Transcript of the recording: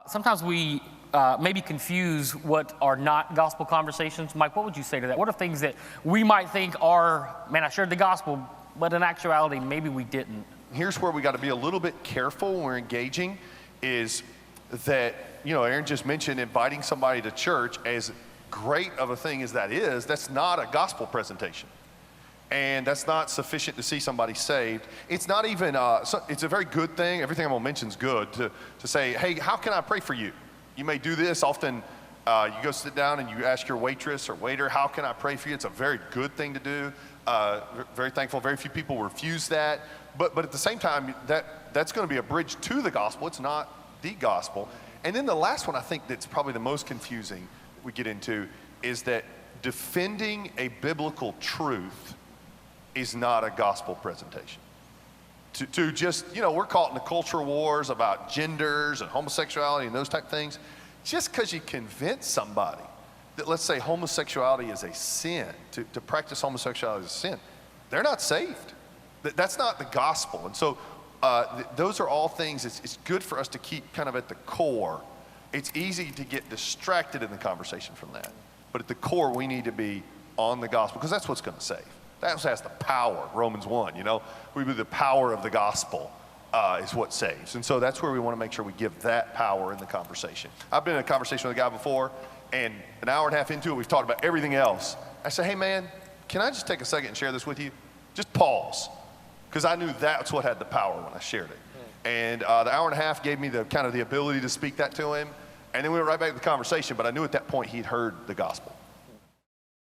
Sometimes we maybe confuse what are not gospel conversations. Mike, what would you say to that? What are things that we might think are, man, I shared the gospel, but in actuality, maybe we didn't? Here's where we got to be a little bit careful when we're engaging is that, Aaron just mentioned inviting somebody to church. As great of a thing as that is, that's not a gospel presentation. And that's not sufficient to see somebody saved. It's not even, it's a very good thing. Everything I'm going to mention is good to say, hey, how can I pray for you? You may do this. Often you go sit down and you ask your waitress or waiter, how can I pray for you? It's a very good thing to do. Very thankful. Very few people refuse that. But at the same time, that's going to be a bridge to the gospel. It's not the gospel. And then the last one I think that's probably the most confusing we get into is that defending a biblical truth is not a gospel presentation. To just, we're caught in the cultural wars about genders and homosexuality and those type of things. Just because you convince somebody that, let's say, homosexuality is a sin, to practice homosexuality is a sin, they're not saved. That's not the gospel. And so those are all things it's good for us to keep kind of at the core. It's easy to get distracted in the conversation from that. But at the core, we need to be on the gospel because that's what's going to save. That has the power, Romans 1, we believe the power of the gospel is what saves. And so that's where we want to make sure we give that power in the conversation. I've been in a conversation with a guy before, and an hour and a half into it, we've talked about everything else. I said, hey man, can I just take a second and share this with you? Just pause, because I knew that's what had the power when I shared it. And the hour and a half gave me the kind of the ability to speak that to him, and then we went right back to the conversation, but I knew at that point he'd heard the gospel.